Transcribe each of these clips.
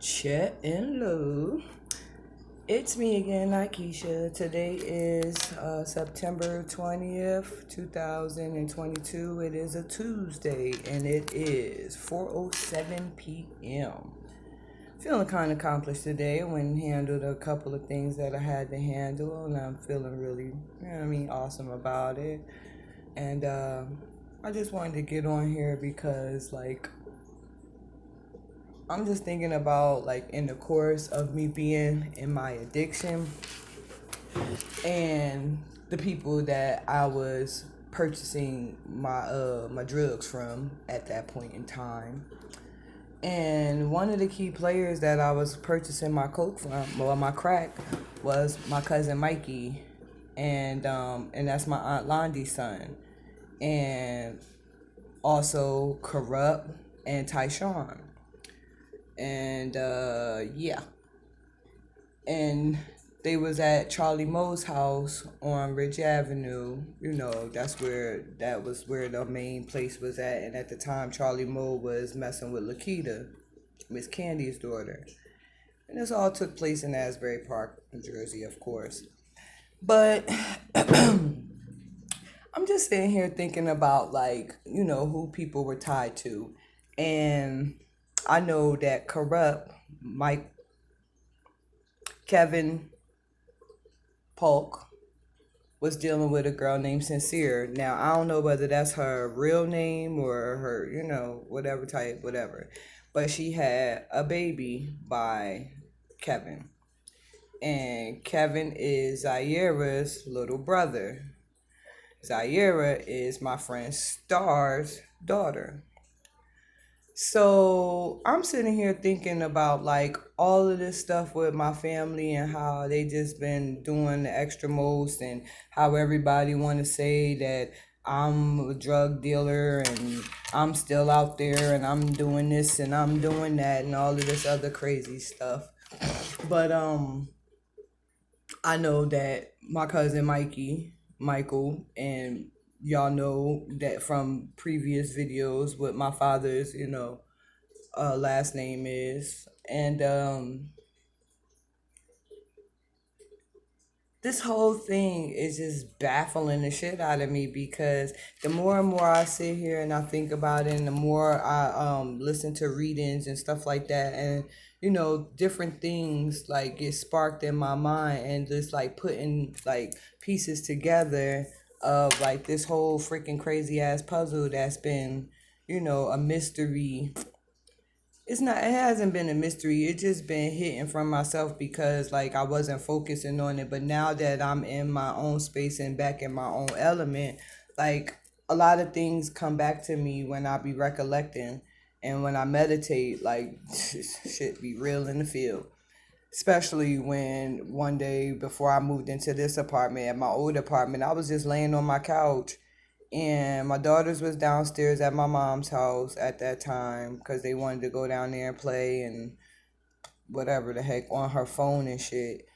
Chet and Lou. It's me again, Nikesha. Today is September 20th, 2022. It is a Tuesday and it is 4:07 p.m. Feeling kind of accomplished today. I went and handled a couple of things that I had to handle, and I'm feeling really, awesome about it. And I just wanted to get on here because, I'm just thinking about in the course of me being in my addiction and the people that I was purchasing my drugs from at that point in time. And one of the key players that I was purchasing my coke from, well, my crack, was my cousin Mikey, and that's my aunt Londy's son, and also Corrupt and Tyshawn. And yeah, and they was at Charlie Moe's house on Ridge Avenue. That was where the main place was at. And at the time, Charlie Moe was messing with Lakita, Miss Candy's daughter. And this all took place in Asbury Park, New Jersey, of course. But I'm just sitting here thinking about who people were tied to. And I know that Corrupt, Mike, Kevin, Polk, was dealing with a girl named Sincere. Now, I don't know whether that's her real name or her, whatever type, whatever. But she had a baby by Kevin. And Kevin is Zaira's little brother. Zaira is my friend Star's daughter. So I'm sitting here thinking about all of this stuff with my family and how they just been doing the extra most, and how everybody want to say that I'm a drug dealer and I'm still out there and I'm doing this and I'm doing that and all of this other crazy stuff. But I know that my cousin Michael, and y'all know that from previous videos what my father's, last name is. And this whole thing is just baffling the shit out of me, because the more and more I sit here and I think about it, and the more I listen to readings and stuff like that, and different things get sparked in my mind, and just putting pieces together of this whole freaking crazy ass puzzle that's been a mystery. It hasn't been a mystery. It just been hitting from myself, because I wasn't focusing on it. But now that I'm in my own space and back in my own element, a lot of things come back to me when I be recollecting, and when I meditate, shit be real in the field. Especially when one day before I moved into this apartment, at my old apartment, I was just laying on my couch, and my daughters was downstairs at my mom's house at that time because they wanted to go down there and play and whatever the heck on her phone and shit.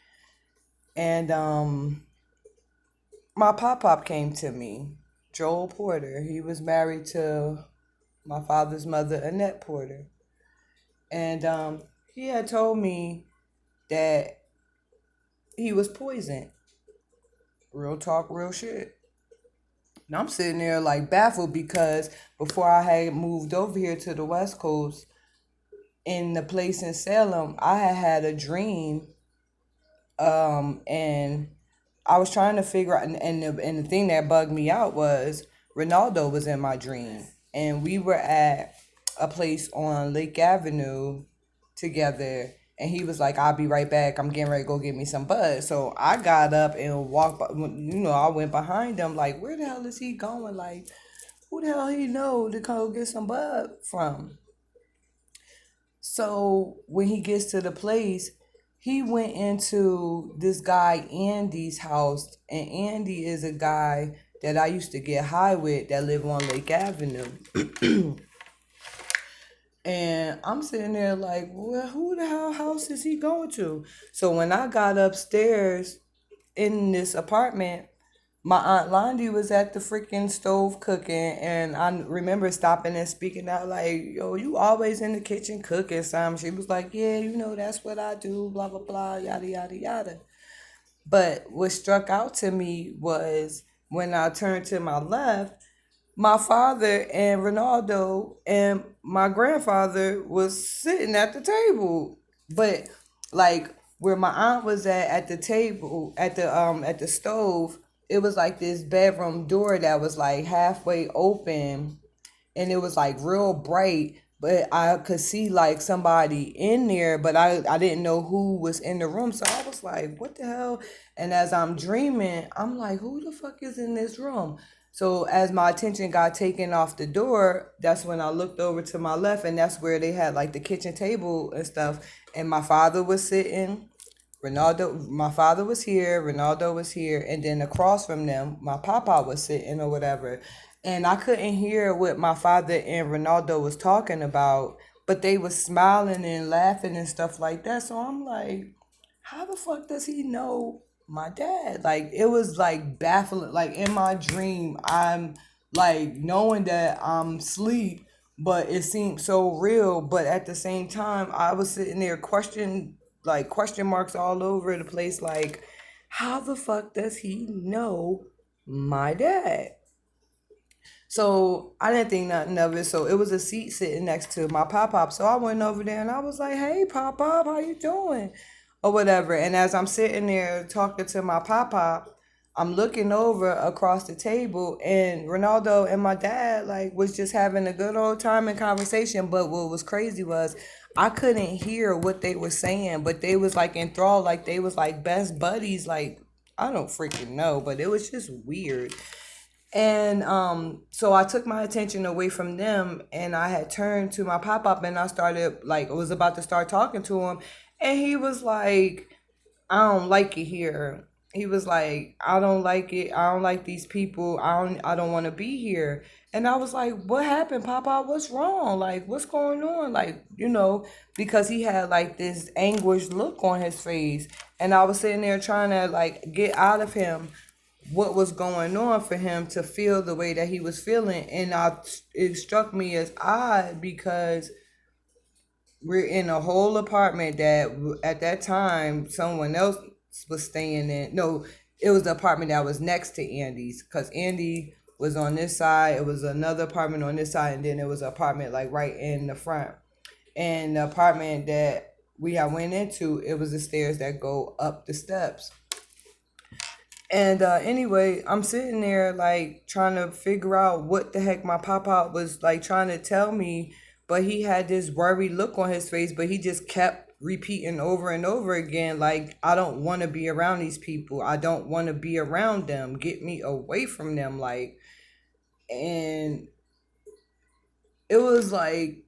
And my pop came to me, Joel Porter. He was married to my father's mother, Annette Porter. And he had told me that he was poisoned. Real talk, real shit. And I'm sitting there baffled, because before I had moved over here to the West Coast, in the place in Salem, I had a dream, and I was trying to figure out, and the thing that bugged me out was Ronaldo was in my dream, and we were at a place on Lake Avenue together, and he was like, "I'll be right back. I'm getting ready to go get me some bud." So I got up and walked. I went behind him. Where the hell is he going? Who the hell he know to go get some bud from? So when he gets to the place, he went into this guy Andy's house, and Andy is a guy that I used to get high with that live on Lake Avenue. And I'm sitting there well, who the hell house is he going to? So when I got upstairs in this apartment, my aunt Londi was at the freaking stove cooking, and I remember stopping and speaking out like, "Yo, you always in the kitchen cooking something." She was like, "Yeah, that's what I do." Blah blah blah, yada yada yada. But what struck out to me was when I turned to my left, my father and Ronaldo and my grandfather was sitting at the table. But like where my aunt was at the table at the stove, it was like this bedroom door that was like halfway open, and it was like real bright, but I could see like somebody in there, but I didn't know who was in the room. So I was like, what the hell? And as I'm dreaming, I'm like, who the fuck is in this room? So as my attention got taken off the door, that's when I looked over to my left, and that's where they had like the kitchen table and stuff. And my father was sitting. My father was here, Ronaldo was here, and then across from them, my papa was sitting or whatever. And I couldn't hear what my father and Ronaldo was talking about, but they was smiling and laughing and stuff like that. So I'm like, how the fuck does he know my dad? Like it was like baffling. Like in my dream, I'm like knowing that I'm asleep, but it seemed so real. But at the same time, I was sitting there question marks all over the place. Like, how the fuck does he know my dad? So I didn't think nothing of it. So it was a seat sitting next to my pop pop. So I went over there and I was like, "Hey, pop pop, how you doing?" Or whatever. And as I'm sitting there talking to my pop pop, I'm looking over across the table, and Ronaldo and my dad like was just having a good old time in conversation. But what was crazy was I couldn't hear what they were saying, but they was like enthralled, like they was like best buddies. Like I don't freaking know, but it was just weird. And so I took my attention away from them, and I had turned to my pop up, and I started like I was about to start talking to him, and he was like, "I don't like it here." He was like, "I don't like it. I don't like these people. I don't want to be here." And I was like, "What happened, Papa? What's wrong? Like, what's going on?" Like, because he had like this anguished look on his face, and I was sitting there trying to like get out of him what was going on for him to feel the way that he was feeling. And it struck me as odd because we're in a whole apartment that at that time someone else was staying in. No, it was the apartment that was next to Andy's, because Andy was on this side, it was another apartment on this side, and then it was an apartment like right in the front. And the apartment that we had went into, it was the stairs that go up the steps. And anyway, I'm sitting there like trying to figure out what the heck my pop out was like trying to tell me, but he had this worried look on his face, but he just kept repeating over and over again, like, I don't want to be around these people. I don't want to be around them. Get me away from them. Like, and it was like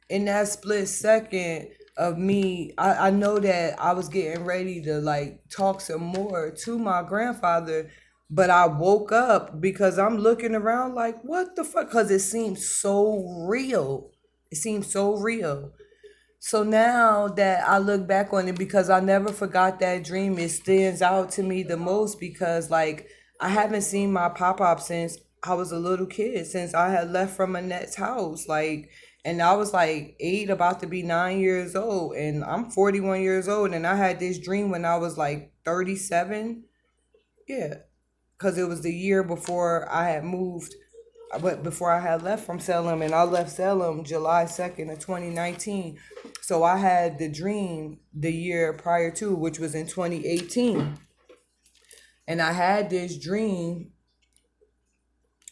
in that split second of me, I know that I was getting ready to like talk some more to my grandfather, but I woke up because I'm looking around like, what the fuck? Because it seems so real. It seems so real. So now that I look back on it, because I never forgot that dream, it stands out to me the most because, like, I haven't seen my pop up since I was a little kid, since I had left from Annette's house. Like, and I was like 8, about to be 9 years old, and I'm 41 years old, and I had this dream when I was like 37. Yeah, because it was the year before I had moved, but before I had left from Salem, and I left Salem July 2nd of 2019. So I had the dream the year prior to, which was in 2018. And I had this dream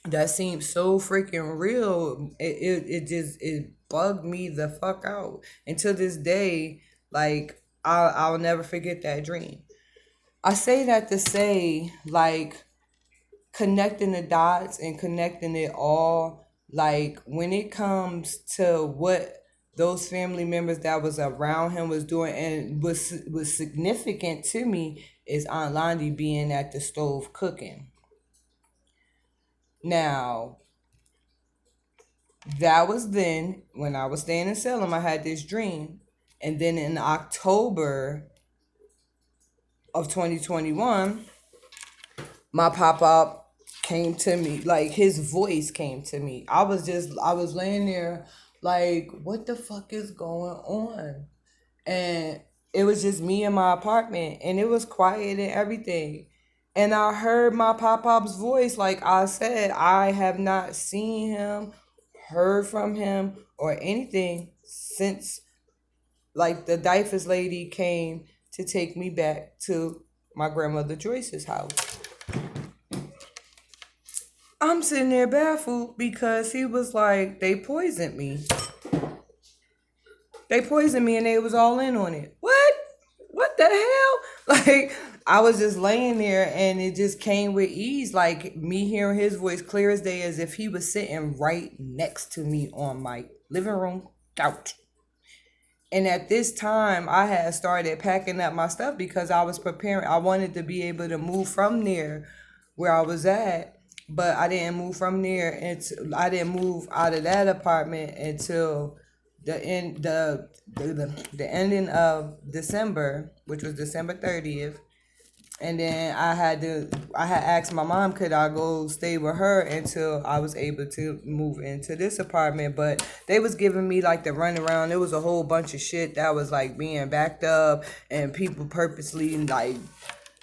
that seemed so freaking real. It bugged me the fuck out. And to this day, like, I'll never forget that dream. I say that to say, like, connecting the dots and connecting it all, like when it comes to what those family members that was around him was doing, and was significant to me, is Aunt Londi being at the stove cooking. Now, that was then when I was staying in Salem. I had this dream, and then in October of 2021, my pop up came to me, like his voice came to me. I was laying there like, what the fuck is going on? And it was just me in my apartment, and it was quiet and everything. And I heard my pop-pop's voice. Like I said, I have not seen him, heard from him, or anything since like the Dyfus lady came to take me back to my grandmother Joyce's house. I'm sitting there baffled because he was like, they poisoned me. They poisoned me and they was all in on it. What? What the hell? Like, I was just laying there and it just came with ease. Like, me hearing his voice clear as day, as if he was sitting right next to me on my living room couch. And at this time, I had started packing up my stuff because I was preparing. I wanted to be able to move from there where I was at, but I didn't move from there until I didn't move out of that apartment until the ending of December, which was December 30th. And then I had asked my mom, could I go stay with her until I was able to move into this apartment. But they was giving me like the runaround. There was a whole bunch of shit that was like being backed up, and people purposely like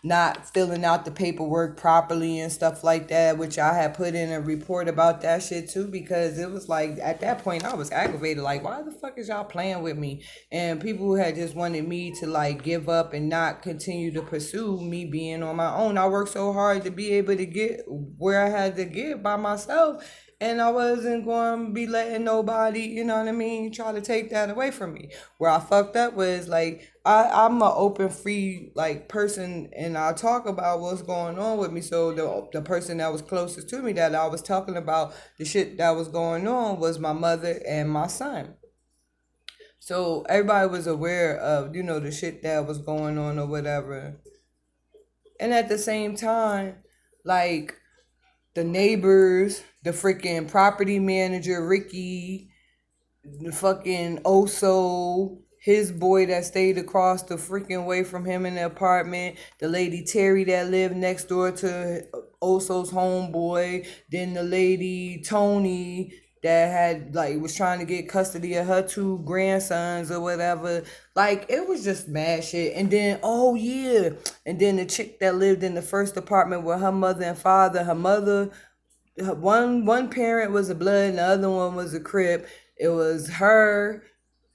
not filling out the paperwork properly and stuff like that, which I had put in a report about that shit too, because it was like at that point I was aggravated, like, why the fuck is y'all playing with me? And people had just wanted me to like give up and not continue to pursue me being on my own. I worked so hard to be able to get where I had to get by myself, and I wasn't going to be letting nobody, you know what I mean, try to take that away from me. Where I fucked up was like, I'm an open, free like person, and I talk about what's going on with me. So the person that was closest to me that I was talking about the shit that was going on was my mother and my son. So everybody was aware of, you know, the shit that was going on or whatever. And at the same time, like the neighbors, the freaking property manager, Ricky, the fucking Oso, his boy that stayed across the freaking way from him in the apartment, the lady Terry that lived next door to Oso's homeboy, then the lady Tony that had like was trying to get custody of her two grandsons or whatever. Like it was just mad shit. And then oh yeah, and then the chick that lived in the first apartment with her mother and father, her mother, one parent was a blood and the other one was a crip. It was her,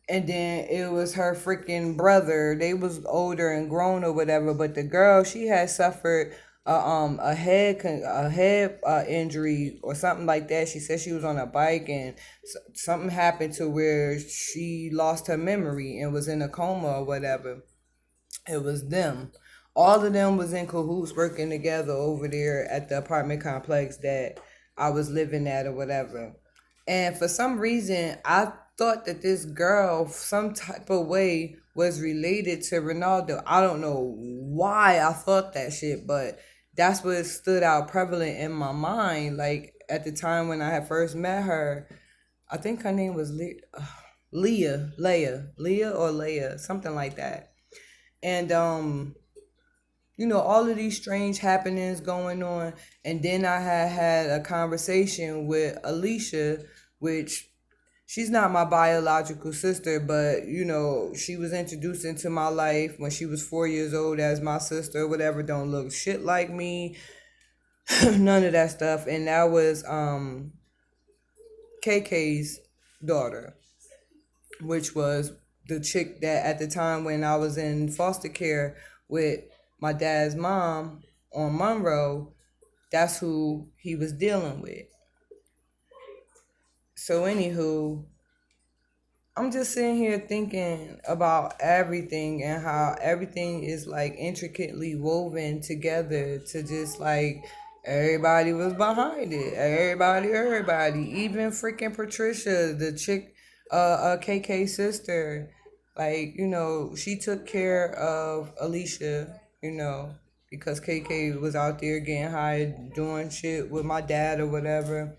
and then it was her freaking brother. They was older and grown or whatever, but the girl, she had suffered a head injury or something like that. She said she was on a bike and something happened to where she lost her memory and was in a coma or whatever. It was them. All of them was in cahoots working together over there at the apartment complex that I was living at or whatever. And for some reason, I thought that this girl, some type of way, was related to Ronaldo. I don't know why I thought that shit, but that's what stood out prevalent in my mind. Like at the time when I had first met her, I think her name was Leah or Leah, something like that. And you know, all of these strange happenings going on. And then I had a conversation with Alicia, which she's not my biological sister, but you know, she was introduced into my life when she was 4 years old as my sister, whatever, don't look shit like me, none of that stuff. And that was KK's daughter, which was the chick that at the time when I was in foster care with my dad's mom on Monroe, that's who he was dealing with. So anywho, I'm just sitting here thinking about everything and how everything is like intricately woven together to just like everybody was behind it. Everybody. Even freaking Patricia, the chick, KK sister, like, you know, she took care of Alicia, you know, because KK was out there getting high, doing shit with my dad or whatever.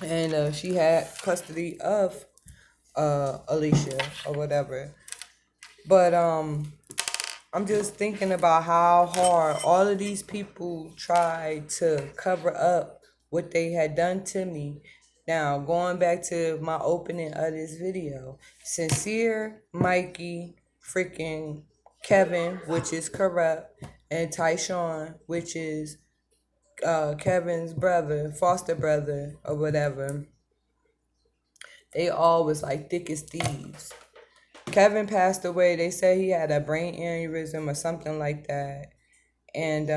And she had custody of Alicia or whatever. But I'm just thinking about how hard all of these people tried to cover up what they had done to me. Now, going back to my opening of this video, Sincere, Mikey, freaking Kevin, which is corrupt, and Tyshawn, which is Kevin's brother, foster brother, or whatever, they all was like thick as thieves. Kevin passed away. They said he had a brain aneurysm or something like that. And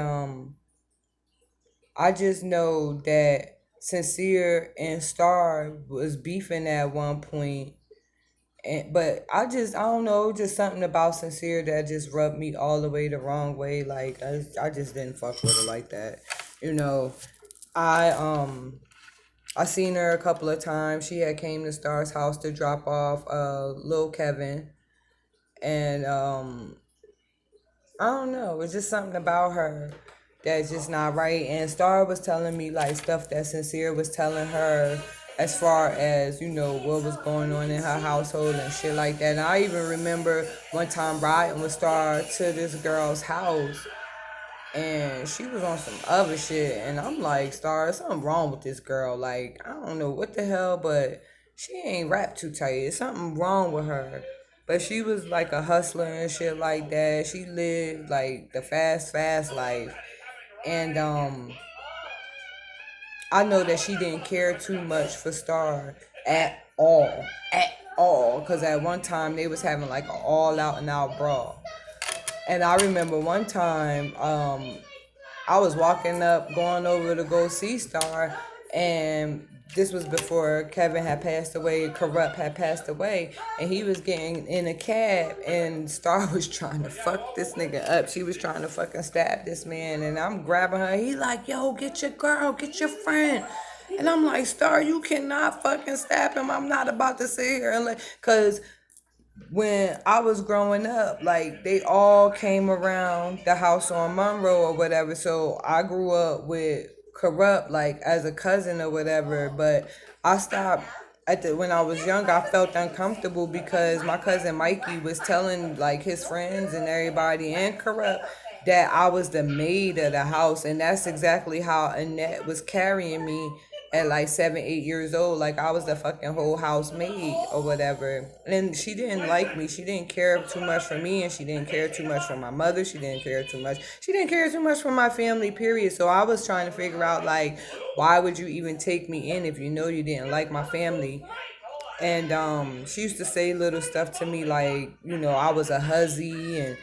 I just know that Sincere and Star was beefing at one point. But I don't know, just something about Sincere that just rubbed me all the way the wrong way. Like I just didn't fuck with her like that. You know, I I seen her a couple of times. She had came to Star's house to drop off little Kevin, and I don't know. It's just something about her that's just not right. And Star was telling me like stuff that Sincere was telling her as far as, what was going on in her household and shit like that. And I even remember one time riding with Star to this girl's house and she was on some other shit. And I'm like, Star, there's something wrong with this girl. Like, I don't know what the hell, but she ain't rap too tight. There's something wrong with her. But she was like a hustler and shit like that. She lived like the fast life. And I know that she didn't care too much for Star at all. At all. Because at one time they was having like an all out and out brawl. And I remember one time, I was walking up, going over to go see Star, and this was before Kevin had passed away, Corrupt had passed away, and he was getting in a cab, and Star was trying to fuck this nigga up. She was trying to fucking stab this man, and I'm grabbing her. He like, yo, get your girl, get your friend. And I'm like, Star, you cannot fucking stab him. I'm not about to sit here and cause when I was growing up, like they all came around the house on Monroe or whatever. So I grew up with Corrupt like as a cousin or whatever. But I stopped when I was young. I felt uncomfortable because my cousin Mikey was telling like his friends and everybody and Corrupt that I was the maid of the house, and that's exactly how Annette was carrying me at like 7, 8 years old. Like I was the fucking whole house maid or whatever. And she didn't like me. She didn't care too much for me, and she didn't care too much for my mother. She didn't care too much. She didn't care too much for my family, period. So I was trying to figure out like, why would you even take me in if you know you didn't like my family? And she used to say little stuff to me like, I was a hussy, and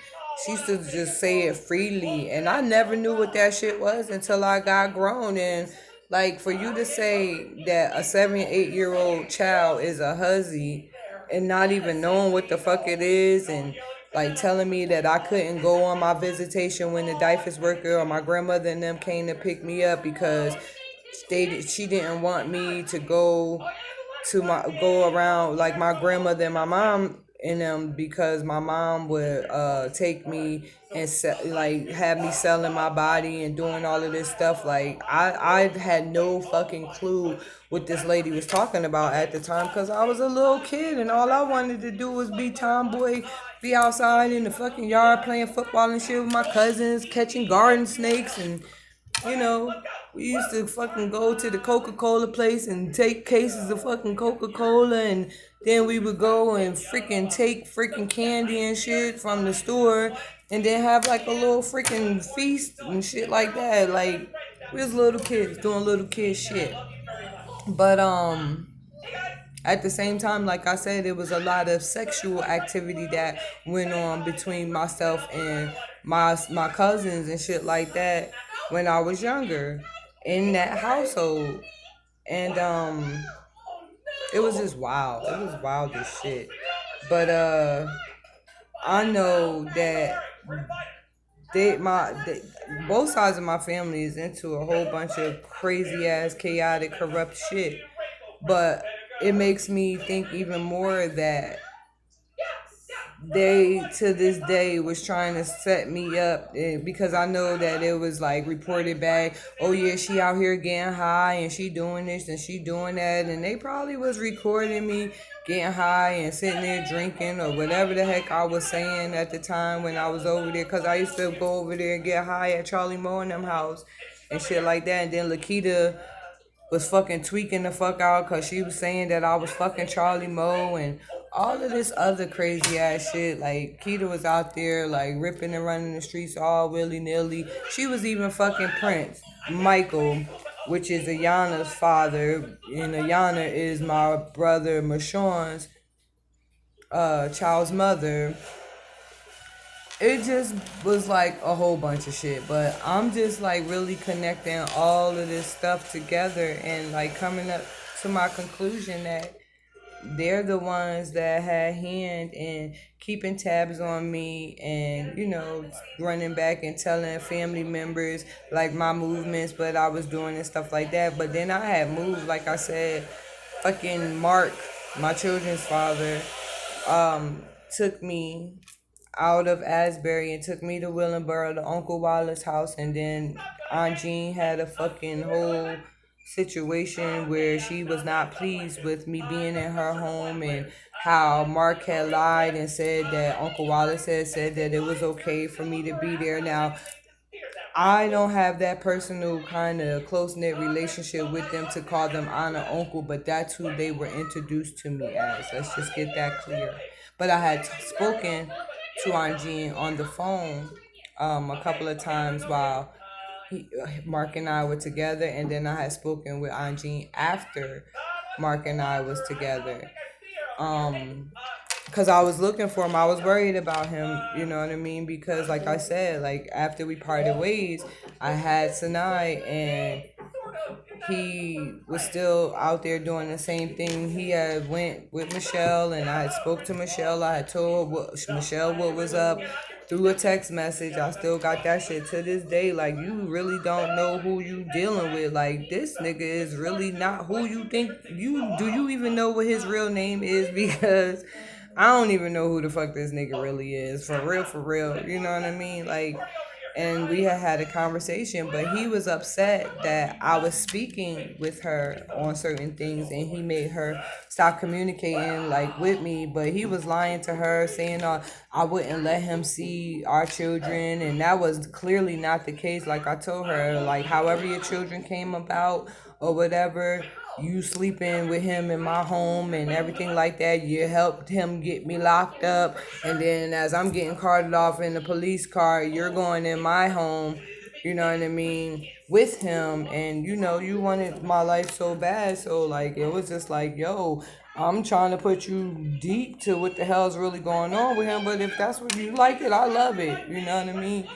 she used to just say it freely. And I never knew what that shit was until I got grown. And like for you to say that a 7, 8 year old child is a hussy and not even knowing what the fuck it is, and like telling me that I couldn't go on my visitation when the diapers worker or my grandmother and them came to pick me up because she didn't want me to go around like my grandmother and my mom in them, because my mom would take me and like have me selling my body and doing all of this stuff. Like I had no fucking clue what this lady was talking about at the time, because I was a little kid and all I wanted to do was be tomboy, be outside in the fucking yard playing football and shit with my cousins, catching garden snakes. And you know, we used to fucking go to the Coca-Cola place and take cases of fucking Coca-Cola, and then we would go and freaking take freaking candy and shit from the store, and then have like a little freaking feast and shit like that. Like, we was little kids doing little kid shit. But at the same time, like I said, it was a lot of sexual activity that went on between myself and my cousins and shit like that when I was younger in that household. And it was just wild. It was wild as shit. But I know that both sides of my family is into a whole bunch of crazy ass, chaotic, corrupt shit. But it makes me think even more that they to this day was trying to set me up, because I know that it was like reported back, oh yeah, she out here getting high and she doing this and she doing that, and they probably was recording me getting high and sitting there drinking or whatever the heck I was saying at the time when I was over there, because I used to go over there and get high at Charlie Moe and them house and shit like that. And then Lakita was fucking tweaking the fuck out because she was saying that I was fucking Charlie Moe and all of this other crazy ass shit. Like, Keita was out there, like, ripping and running the streets all willy nilly. She was even fucking Prince, Michael, which is Ayana's father. And Ayana is my brother Mashawn's child's mother. It just was like a whole bunch of shit, but I'm just like really connecting all of this stuff together and like coming up to my conclusion that they're the ones that had hand in keeping tabs on me, and running back and telling family members like my movements, but I was doing and stuff like that. But then I had moved, like I said, fucking Mark, my children's father, took me out of Asbury and took me to Willenboro to Uncle Wallace's house. And then Aunt Jean had a fucking whole situation where she was not pleased with me being in her home, and how Mark had lied and said that Uncle Wallace had said that it was okay for me to be there. Now, I don't have that personal kind of close knit relationship with them to call them aunt or uncle, but that's who they were introduced to me as. Let's just get that clear. But I had spoken to Aunt Jean on the phone a couple of times while Mark and I were together, and then I had spoken with Aunt Jean after Mark and I was together. Because I was looking for him. I was worried about him, you know what I mean? Because, like I said, like after we parted ways, I had Sinai, and he was still out there doing the same thing. He had went with Michelle, and I had spoke to Michelle. I had told Michelle what was up through a text message. I still got that shit to this day. Like, you really don't know who you dealing with. Like, this nigga is really not who you think. Do you even know what his real name is? Because I don't even know who the fuck this nigga really is. For real, for real. You know what I mean? Like, and we had a conversation, but he was upset that I was speaking with her on certain things, and he made her stop communicating like with me. But he was lying to her, saying I wouldn't let him see our children, and that was clearly not the case. Like I told her, like, however your children came about or whatever, you sleeping with him in my home and everything like that, you helped him get me locked up, and then as I'm getting carted off in the police car, you're going in my home, you know what I mean, with him. And you wanted my life so bad, so like it was just like, yo, I'm trying to put you deep to what the hell's really going on with him, but if that's what you like it, I love it, you know what I mean.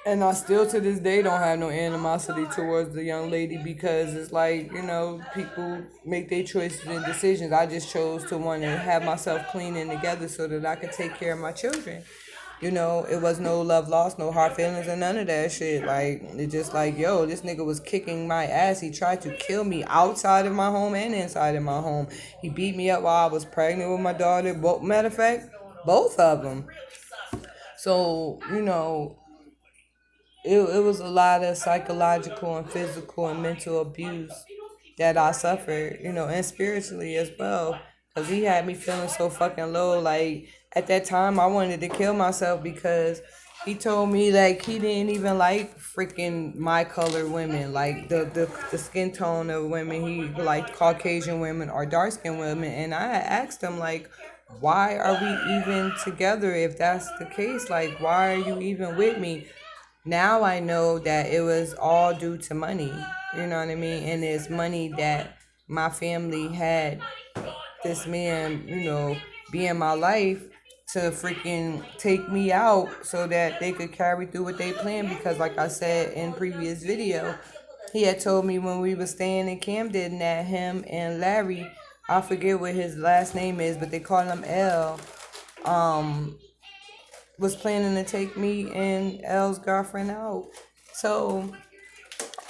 And I still to this day don't have no animosity towards the young lady, because it's like, people make their choices and decisions. I just chose to want to have myself clean and together so that I could take care of my children. It was no love lost, no hard feelings, and none of that shit. Like, it just like, yo, this nigga was kicking my ass. He tried to kill me outside of my home and inside of my home. He beat me up while I was pregnant with my daughter. Matter of fact, both of them. So, it was a lot of psychological and physical and mental abuse that I suffered, and spiritually as well. Because he had me feeling so fucking low. Like, at that time, I wanted to kill myself because he told me, like, he didn't even like freaking my color women, like the skin tone of women. He liked Caucasian women or dark skinned women. And I asked him, like, why are we even together if that's the case? Like, why are you even with me? Now I know that it was all due to money. You know what I mean? And it's money that my family had this man, be in my life to freaking take me out so that they could carry through what they planned. Because like I said in previous video, he had told me when we were staying in Camden that him and Larry, I forget what his last name is, but they call him L, was planning to take me and L's girlfriend out. So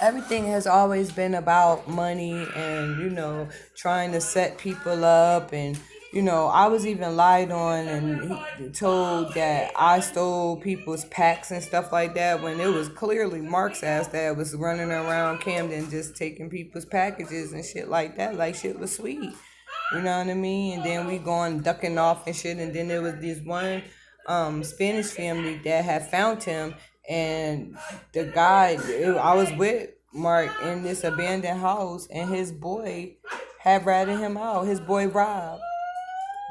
everything has always been about money and, trying to set people up and I was even lied on and told that I stole people's packs and stuff like that when it was clearly Mark's ass that was running around Camden just taking people's packages and shit like that. Like shit was sweet. You know what I mean? And then we going ducking off and shit. And then there was this one Spanish family that had found him. And the guy, I was with Mark in this abandoned house, and his boy had ratted him out. His boy Rob,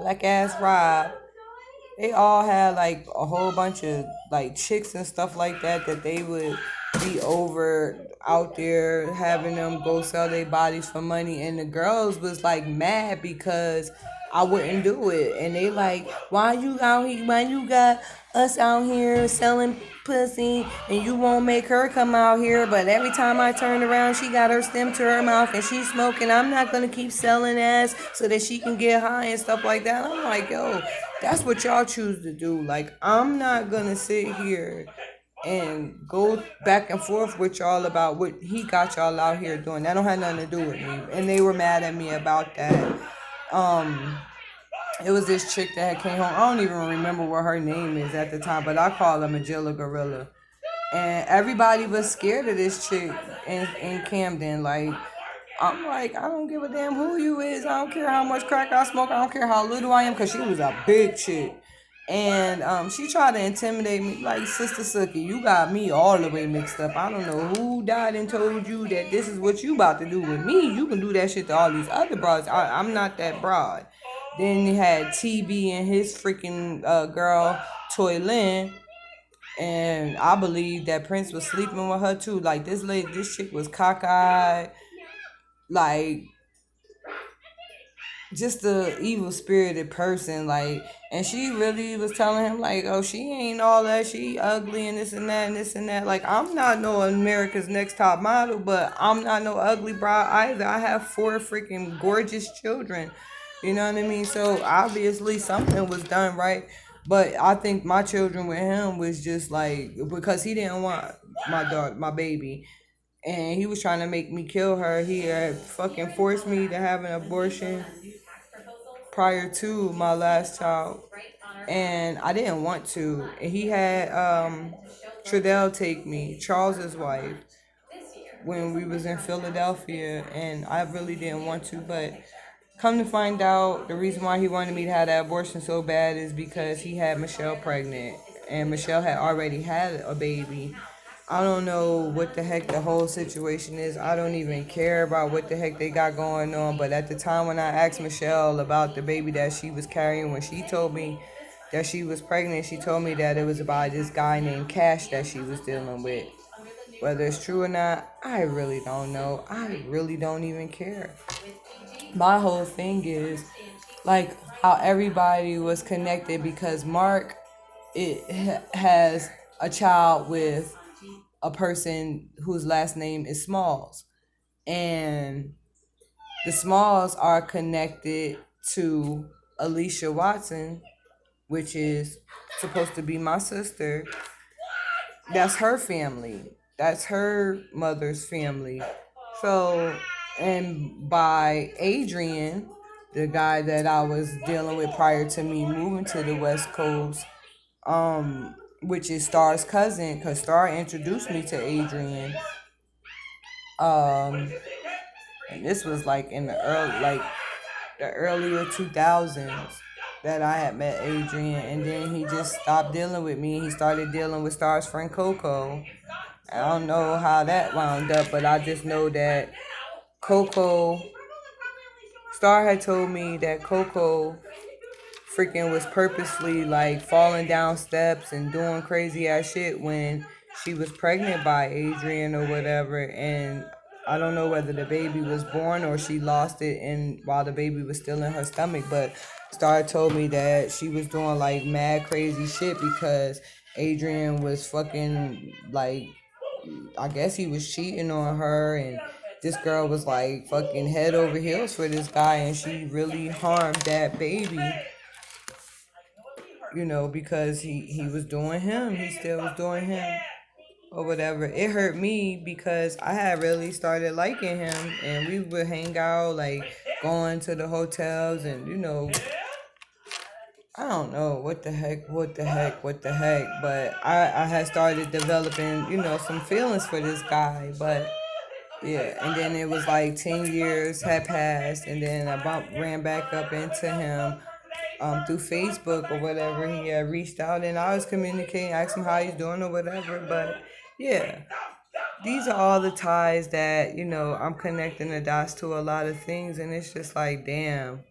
black ass Rob. They all had like a whole bunch of like chicks and stuff like that that they would be over out there having them go sell their bodies for money, and the girls was like mad because I wouldn't do it, and they like, why you out here, why you got us out here selling pussy and you won't make her come out here, but every time I turn around she got her stem to her mouth and she's smoking. I'm not gonna keep selling ass so that she can get high and stuff like that. I'm like, yo, that's what y'all choose to do. Like, I'm not gonna sit here and go back and forth with y'all about what he got y'all out here doing. That don't have nothing to do with me. And they were mad at me about that. Um, it was this chick that had came home. I don't even remember what her name is at the time, but I call her Magilla Gorilla. And everybody was scared of this chick in Camden. Like, I'm like, I don't give a damn who you is. I don't care how much crack I smoke. I don't care how little I am, because she was a big chick. And she tried to intimidate me like, Sister Sookie, you got me all the way mixed up. I don't know who died and told you that this is what you about to do with me. You can do that shit to all these other broads. I'm not that broad. Then he had TB and his freaking girl, Toy Lynn. And I believe that Prince was sleeping with her too. Like, this chick was cockeyed. Like, just a evil spirited person, like, and she really was telling him like, oh, she ain't all that, she ugly and this and that and this and that. Like, I'm not no America's Next Top Model, but I'm not no ugly bride either. I have 4 freaking gorgeous children, you know what I mean? So obviously something was done right, but I think my children with him was just like, because he didn't want my daughter, my baby, and he was trying to make me kill her. He had fucking forced me to have an abortion prior to my last child, and I didn't want to. And he had Tradell take me, Charles's wife, when we was in Philadelphia, and I really didn't want to, but come to find out, the reason why he wanted me to have that abortion so bad is because he had Michelle pregnant, and Michelle had already had a baby. I don't know what the heck the whole situation is. I don't even care about what the heck they got going on. But at the time when I asked Michelle about the baby that she was carrying, when she told me that she was pregnant, she told me that it was about this guy named Cash that she was dealing with. Whether it's true or not, I really don't know. I really don't even care. My whole thing is like how everybody was connected, because Mark has a child with a person whose last name is Smalls, and the Smalls are connected to Alicia Watson, which is supposed to be my sister. That's her family. That's her mother's family. So, and by Adrian, the guy that I was dealing with prior to me moving to the West Coast, which is Star's cousin, because Star introduced me to Adrian. Um, and this was like in the earlier 2000s that I had met Adrian, and then he just stopped dealing with me. He started dealing with Star's friend Coco. I don't know how that wound up, but I just know that Coco, Star had told me that Coco freaking was purposely like falling down steps and doing crazy ass shit when she was pregnant by Adrian or whatever. And I don't know whether the baby was born or she lost it and while the baby was still in her stomach, but Star told me that she was doing like mad crazy shit because Adrian was fucking like, I guess he was cheating on her, and this girl was like fucking head over heels for this guy, and she really harmed that baby, because he was doing him. He still was doing him or whatever. It hurt me because I had really started liking him, and we would hang out, like going to the hotels and, I don't know what the heck, but I had started developing, some feelings for this guy, but yeah, and then it was like 10 years had passed, and then ran back up into him through Facebook or whatever. He had reached out, and I was communicating, asked him how he's doing or whatever, but yeah, these are all the ties that, I'm connecting the dots to a lot of things, and it's just like, damn,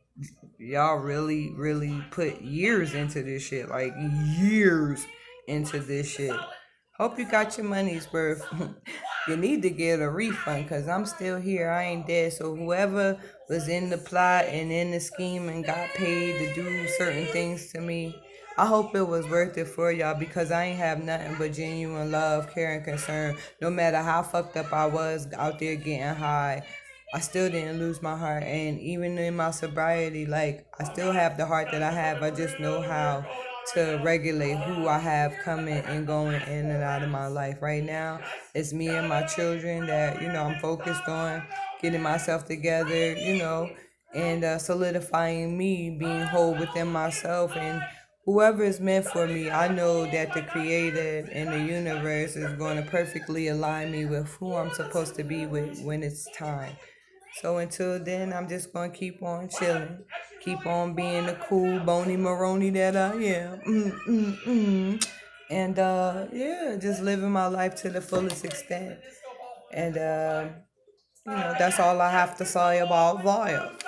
y'all really, really put years into this shit. Like, years into this shit. Hope you got your money's worth. You need to get a refund because I'm still here. I ain't dead. So, whoever was in the plot and in the scheme and got paid to do certain things to me, I hope it was worth it for y'all because I ain't have nothing but genuine love, care, and concern. No matter how fucked up I was out there getting high, I still didn't lose my heart. And even in my sobriety, like, I still have the heart that I have. I just know how to regulate who I have coming and going in and out of my life. Right now, it's me and my children that, I'm focused on getting myself together, and solidifying me, being whole within myself. And whoever is meant for me, I know that the creator and the universe is going to perfectly align me with who I'm supposed to be with when it's time. So until then, I'm just gonna keep on chilling, keep on being the cool bony Maroney that I am, and yeah, just living my life to the fullest extent. And that's all I have to say about that.